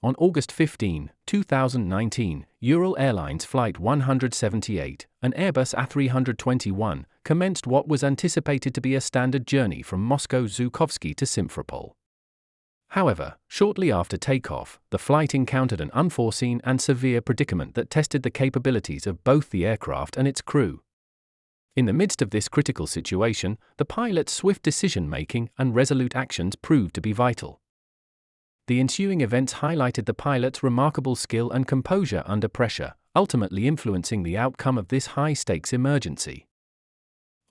On August 15, 2019, Ural Airlines Flight 178, an Airbus A321, commenced what was anticipated to be a standard journey from Moscow-Zhukovsky to Simferopol. However, shortly after takeoff, the flight encountered an unforeseen and severe predicament that tested the capabilities of both the aircraft and its crew. In the midst of this critical situation, the pilot's swift decision-making and resolute actions proved to be vital. The ensuing events highlighted the pilot's remarkable skill and composure under pressure, ultimately influencing the outcome of this high-stakes emergency.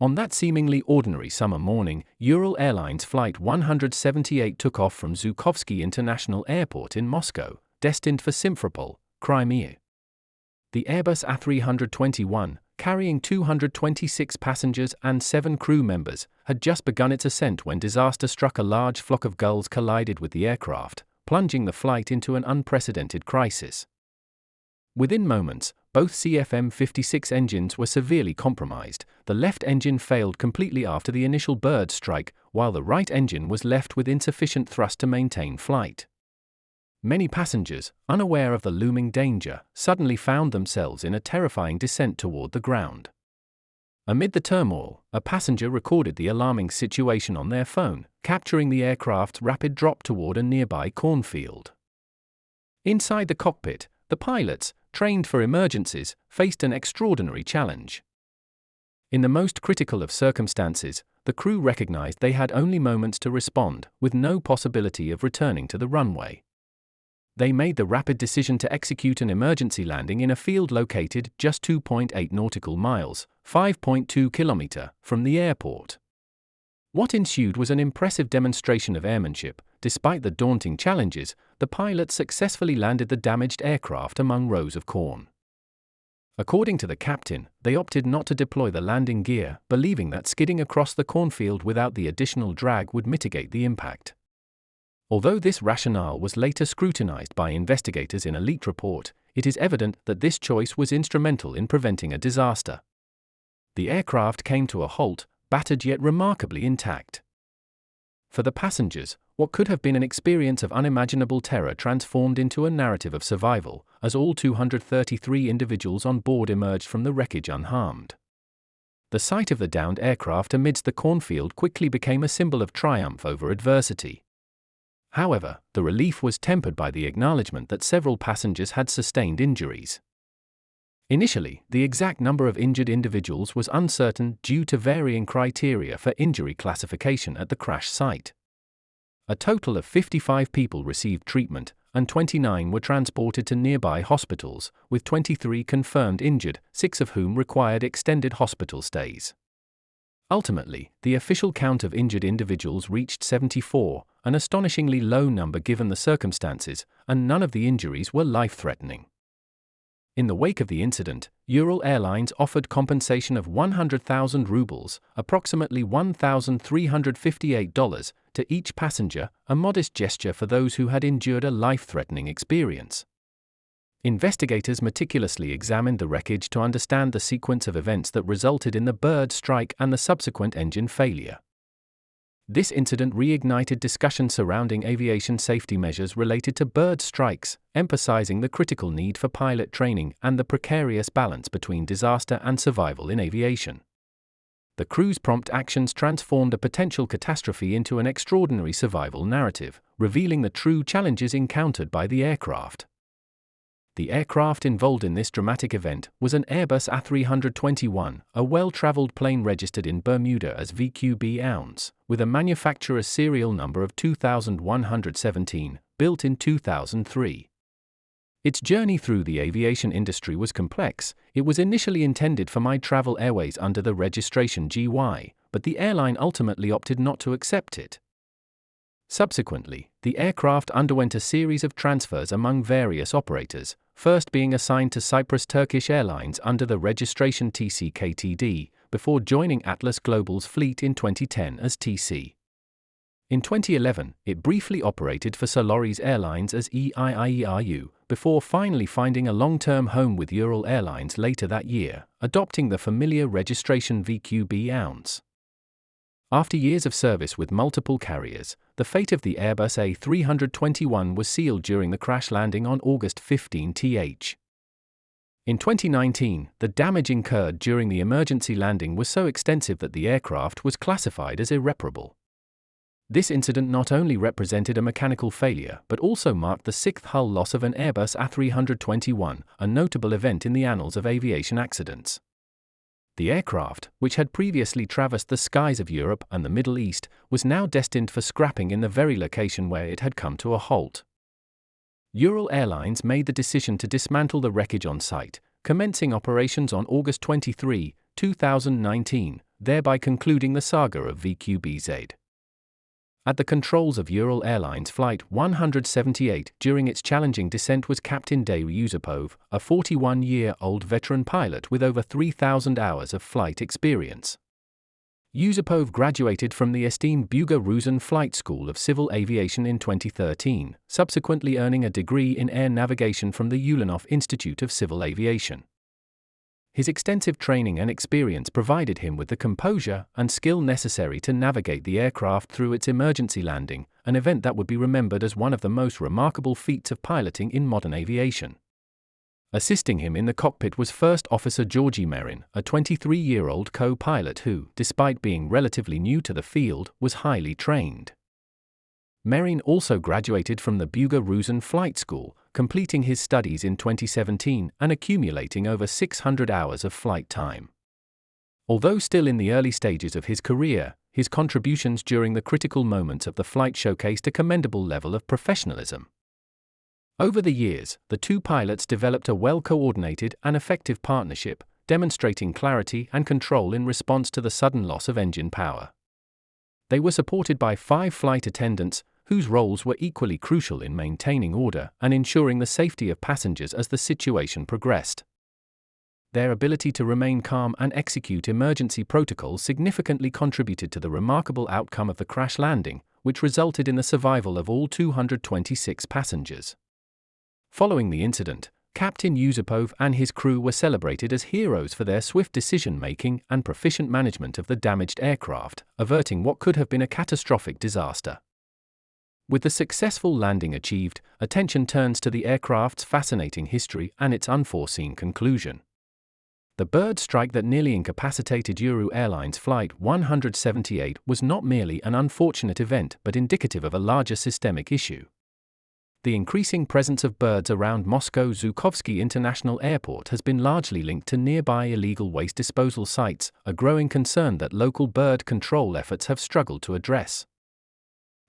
On that seemingly ordinary summer morning, Ural Airlines Flight 178 took off from Zhukovsky International Airport in Moscow, destined for Simferopol, Crimea. The Airbus A321, carrying 226 passengers and 7 crew members, had just begun its ascent when disaster struck. A large flock of gulls collided with the aircraft, plunging the flight into an unprecedented crisis. Within moments, both CFM56 engines were severely compromised. The left engine failed completely after the initial bird strike, while the right engine was left with insufficient thrust to maintain flight. Many passengers, unaware of the looming danger, suddenly found themselves in a terrifying descent toward the ground. Amid the turmoil, a passenger recorded the alarming situation on their phone, capturing the aircraft's rapid drop toward a nearby cornfield. Inside the cockpit, the pilots, trained for emergencies, faced an extraordinary challenge. In the most critical of circumstances, the crew recognized they had only moments to respond, with no possibility of returning to the runway. They made the rapid decision to execute an emergency landing in a field located just 2.8 nautical miles, 5.2 km, from the airport. What ensued was an impressive demonstration of airmanship. Despite the daunting challenges, the pilots successfully landed the damaged aircraft among rows of corn. According to the captain, they opted not to deploy the landing gear, believing that skidding across the cornfield without the additional drag would mitigate the impact. Although this rationale was later scrutinized by investigators in a leaked report, it is evident that this choice was instrumental in preventing a disaster. The aircraft came to a halt, battered yet remarkably intact. For the passengers, what could have been an experience of unimaginable terror transformed into a narrative of survival, as all 233 individuals on board emerged from the wreckage unharmed. The sight of the downed aircraft amidst the cornfield quickly became a symbol of triumph over adversity. However, the relief was tempered by the acknowledgement that several passengers had sustained injuries. Initially, the exact number of injured individuals was uncertain due to varying criteria for injury classification at the crash site. A total of 55 people received treatment, and 29 were transported to nearby hospitals, with 23 confirmed injured, 6 of whom required extended hospital stays. Ultimately, the official count of injured individuals reached 74, an astonishingly low number given the circumstances, and none of the injuries were life-threatening. In the wake of the incident, Ural Airlines offered compensation of 100,000 rubles, approximately $1,358, to each passenger, a modest gesture for those who had endured a life-threatening experience. Investigators meticulously examined the wreckage to understand the sequence of events that resulted in the bird strike and the subsequent engine failure. This incident reignited discussion surrounding aviation safety measures related to bird strikes, emphasizing the critical need for pilot training and the precarious balance between disaster and survival in aviation. The crew's prompt actions transformed a potential catastrophe into an extraordinary survival narrative, revealing the true challenges encountered by the aircraft. The aircraft involved in this dramatic event was an Airbus A321, a well-traveled plane registered in Bermuda as VQB ounce, with a manufacturer's serial number of 2117, built in 2003. Its journey through the aviation industry was complex. It was initially intended for My Travel Airways under the registration GY, but the airline ultimately opted not to accept it. Subsequently, the aircraft underwent a series of transfers among various operators, first being assigned to Cyprus Turkish Airlines under the registration TC-KTD, before joining Atlas Global's fleet in 2010 as TC. In 2011, it briefly operated for Solaris Airlines as EIIERU, before finally finding a long-term home with Ural Airlines later that year, adopting the familiar registration VQB ounce. After years of service with multiple carriers, the fate of the Airbus A321 was sealed during the crash landing on August 15th. In 2019, the damage incurred during the emergency landing was so extensive that the aircraft was classified as irreparable. This incident not only represented a mechanical failure but also marked the sixth hull loss of an Airbus A321, a notable event in the annals of aviation accidents. The aircraft, which had previously traversed the skies of Europe and the Middle East, was now destined for scrapping in the very location where it had come to a halt. Ural Airlines made the decision to dismantle the wreckage on site, commencing operations on August 23, 2019, thereby concluding the saga of VQBZ. At the controls of Ural Airlines Flight 178 during its challenging descent was Captain Day Yusupov, a 41-year-old veteran pilot with over 3,000 hours of flight experience. Yusupov graduated from the esteemed Buga-Ruzin Flight School of Civil Aviation in 2013, subsequently earning a degree in air navigation from the Ulanov Institute of Civil Aviation. His extensive training and experience provided him with the composure and skill necessary to navigate the aircraft through its emergency landing, an event that would be remembered as one of the most remarkable feats of piloting in modern aviation. Assisting him in the cockpit was First Officer Georgy Merin, a 23-year-old co-pilot who, despite being relatively new to the field, was highly trained. Merin also graduated from the Buga-Ruzin Flight School, completing his studies in 2017 and accumulating over 600 hours of flight time. Although still in the early stages of his career, his contributions during the critical moments of the flight showcased a commendable level of professionalism. Over the years, the two pilots developed a well-coordinated and effective partnership, demonstrating clarity and control in response to the sudden loss of engine power. They were supported by 5 flight attendants, whose roles were equally crucial in maintaining order and ensuring the safety of passengers as the situation progressed. Their ability to remain calm and execute emergency protocols significantly contributed to the remarkable outcome of the crash landing, which resulted in the survival of all 226 passengers. Following the incident, Captain Yusupov and his crew were celebrated as heroes for their swift decision-making and proficient management of the damaged aircraft, averting what could have been a catastrophic disaster. With the successful landing achieved, attention turns to the aircraft's fascinating history and its unforeseen conclusion. The bird strike that nearly incapacitated Ural Airlines Flight 178 was not merely an unfortunate event but indicative of a larger systemic issue. The increasing presence of birds around Moscow-Zhukovsky International Airport has been largely linked to nearby illegal waste disposal sites, a growing concern that local bird control efforts have struggled to address.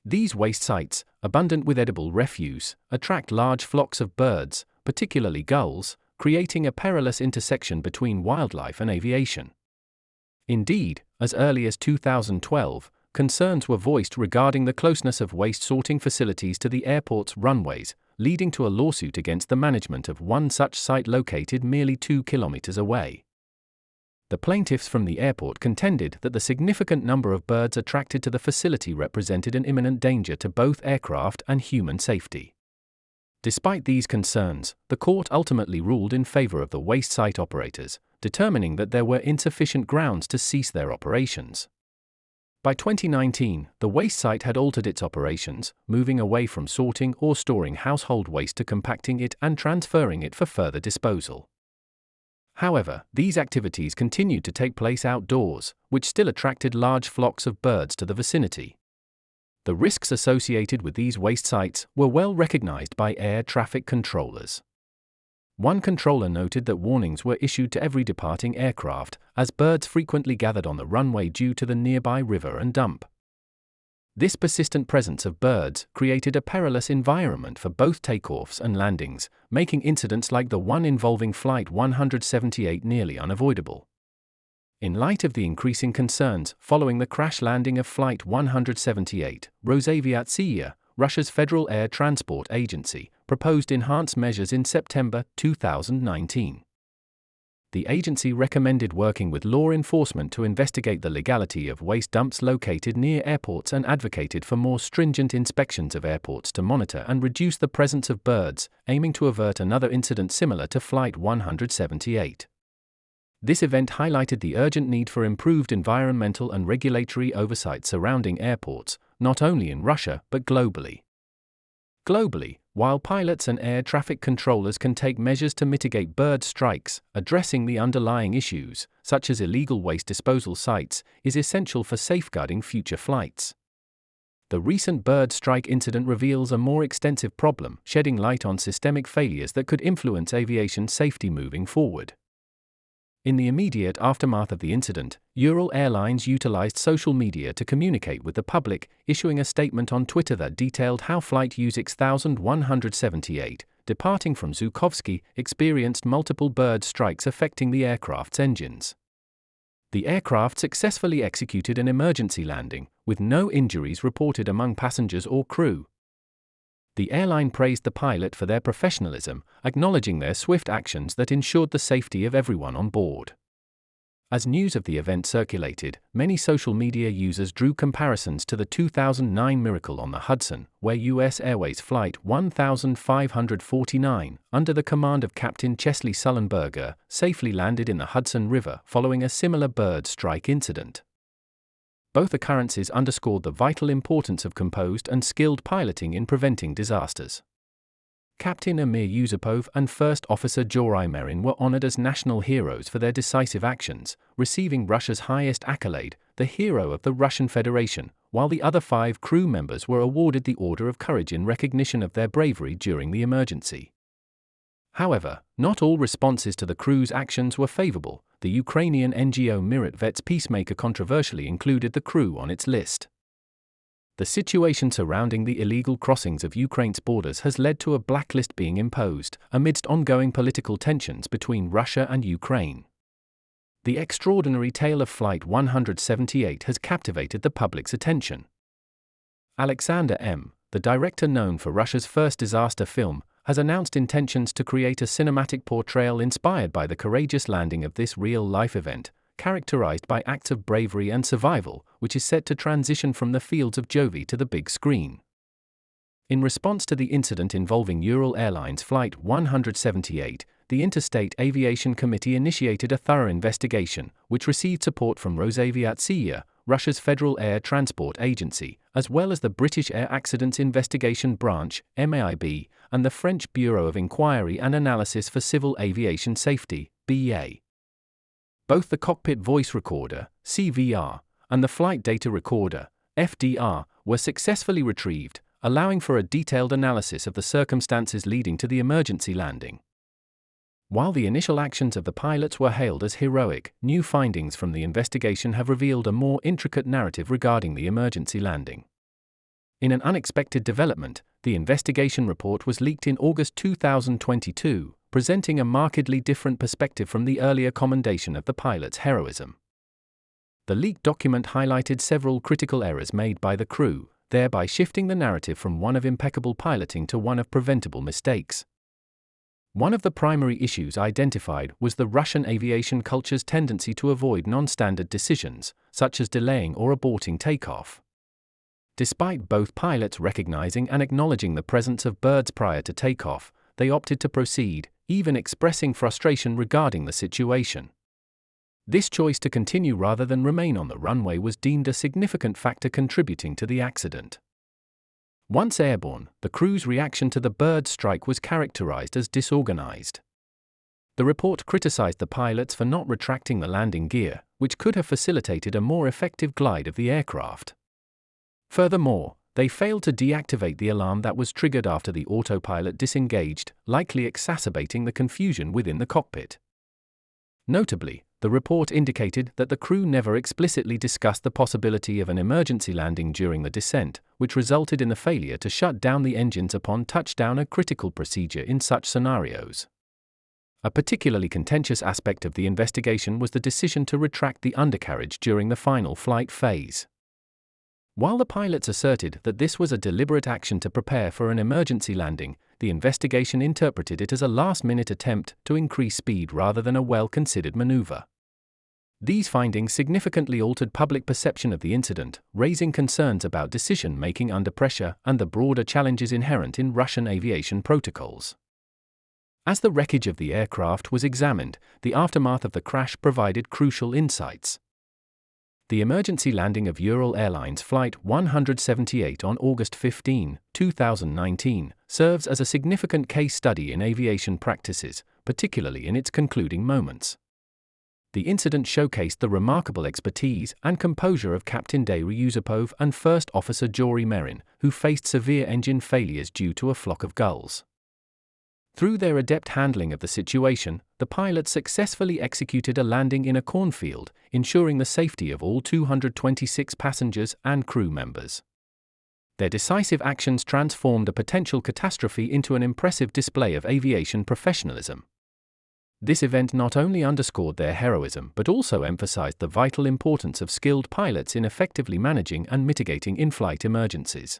These waste sites, abundant with edible refuse, attract large flocks of birds, particularly gulls, creating a perilous intersection between wildlife and aviation. Indeed, as early as 2012, concerns were voiced regarding the closeness of waste sorting facilities to the airport's runways, leading to a lawsuit against the management of one such site located merely 2 kilometers away. The plaintiffs from the airport contended that the significant number of birds attracted to the facility represented an imminent danger to both aircraft and human safety. Despite these concerns, the court ultimately ruled in favor of the waste site operators, determining that there were insufficient grounds to cease their operations. By 2019, the waste site had altered its operations, moving away from sorting or storing household waste to compacting it and transferring it for further disposal. However, these activities continued to take place outdoors, which still attracted large flocks of birds to the vicinity. The risks associated with these waste sites were well recognized by air traffic controllers. One controller noted that warnings were issued to every departing aircraft, as birds frequently gathered on the runway due to the nearby river and dump. This persistent presence of birds created a perilous environment for both takeoffs and landings, making incidents like the one involving Flight 178 nearly unavoidable. In light of the increasing concerns following the crash landing of Flight 178, Rosaviatsia, Russia's Federal Air Transport Agency, proposed enhanced measures in September 2019. The agency recommended working with law enforcement to investigate the legality of waste dumps located near airports and advocated for more stringent inspections of airports to monitor and reduce the presence of birds, aiming to avert another incident similar to Flight 178. This event highlighted the urgent need for improved environmental and regulatory oversight surrounding airports, not only in Russia but globally. Globally, while pilots and air traffic controllers can take measures to mitigate bird strikes, addressing the underlying issues, such as illegal waste disposal sites, is essential for safeguarding future flights. The recent bird strike incident reveals a more extensive problem, shedding light on systemic failures that could influence aviation safety moving forward. In the immediate aftermath of the incident, Ural Airlines utilized social media to communicate with the public, issuing a statement on Twitter that detailed how Flight UX1178, departing from Zhukovsky, experienced multiple bird strikes affecting the aircraft's engines. The aircraft successfully executed an emergency landing, with no injuries reported among passengers or crew. The airline praised the pilot for their professionalism, acknowledging their swift actions that ensured the safety of everyone on board. As news of the event circulated, many social media users drew comparisons to the 2009 miracle on the Hudson, where U.S. Airways Flight 1549, under the command of Captain Chesley Sullenberger, safely landed in the Hudson River following a similar bird strike incident. Both occurrences underscored the vital importance of composed and skilled piloting in preventing disasters. Captain Emir Yusupov and First Officer Jorai Merin were honored as national heroes for their decisive actions, receiving Russia's highest accolade, the Hero of the Russian Federation, while the other 5 crew members were awarded the Order of Courage in recognition of their bravery during the emergency. However, not all responses to the crew's actions were favorable. The Ukrainian NGO Mirat Vets Peacemaker controversially included the crew on its list. The situation surrounding the illegal crossings of Ukraine's borders has led to a blacklist being imposed, amidst ongoing political tensions between Russia and Ukraine. The extraordinary tale of Flight 178 has captivated the public's attention. Alexander M., the director known for Russia's first disaster film, has announced intentions to create a cinematic portrayal inspired by the courageous landing of this real-life event, characterized by acts of bravery and survival, which is set to transition from the fields of Jovi to the big screen. In response to the incident involving Ural Airlines Flight 178, the Interstate Aviation Committee initiated a thorough investigation, which received support from Rosaviatsiya, Russia's Federal Air Transport Agency, as well as the British Air Accidents Investigation Branch, MAIB, and the French Bureau of Inquiry and Analysis for Civil Aviation Safety, BA. Both the cockpit voice recorder, CVR, and the flight data recorder, FDR, were successfully retrieved, allowing for a detailed analysis of the circumstances leading to the emergency landing. While the initial actions of the pilots were hailed as heroic, new findings from the investigation have revealed a more intricate narrative regarding the emergency landing. In an unexpected development, the investigation report was leaked in August 2022, presenting a markedly different perspective from the earlier commendation of the pilot's heroism. The leaked document highlighted several critical errors made by the crew, thereby shifting the narrative from one of impeccable piloting to one of preventable mistakes. One of the primary issues identified was the Russian aviation culture's tendency to avoid non-standard decisions, such as delaying or aborting takeoff. Despite both pilots recognizing and acknowledging the presence of birds prior to takeoff, they opted to proceed, even expressing frustration regarding the situation. This choice to continue rather than remain on the runway was deemed a significant factor contributing to the accident. Once airborne, the crew's reaction to the bird strike was characterized as disorganized. The report criticized the pilots for not retracting the landing gear, which could have facilitated a more effective glide of the aircraft. Furthermore, they failed to deactivate the alarm that was triggered after the autopilot disengaged, likely exacerbating the confusion within the cockpit. Notably, the report indicated that the crew never explicitly discussed the possibility of an emergency landing during the descent, which resulted in the failure to shut down the engines upon touchdown, a critical procedure in such scenarios. A particularly contentious aspect of the investigation was the decision to retract the undercarriage during the final flight phase. While the pilots asserted that this was a deliberate action to prepare for an emergency landing, the investigation interpreted it as a last-minute attempt to increase speed rather than a well-considered maneuver. These findings significantly altered public perception of the incident, raising concerns about decision-making under pressure and the broader challenges inherent in Russian aviation protocols. As the wreckage of the aircraft was examined, the aftermath of the crash provided crucial insights. The emergency landing of Ural Airlines Flight 178 on August 15, 2019, serves as a significant case study in aviation practices, particularly in its concluding moments. The incident showcased the remarkable expertise and composure of Captain Dary Yusupov and First Officer Jory Merin, who faced severe engine failures due to a flock of gulls. Through their adept handling of the situation, the pilots successfully executed a landing in a cornfield, ensuring the safety of all 226 passengers and crew members. Their decisive actions transformed a potential catastrophe into an impressive display of aviation professionalism. This event not only underscored their heroism but also emphasized the vital importance of skilled pilots in effectively managing and mitigating in-flight emergencies.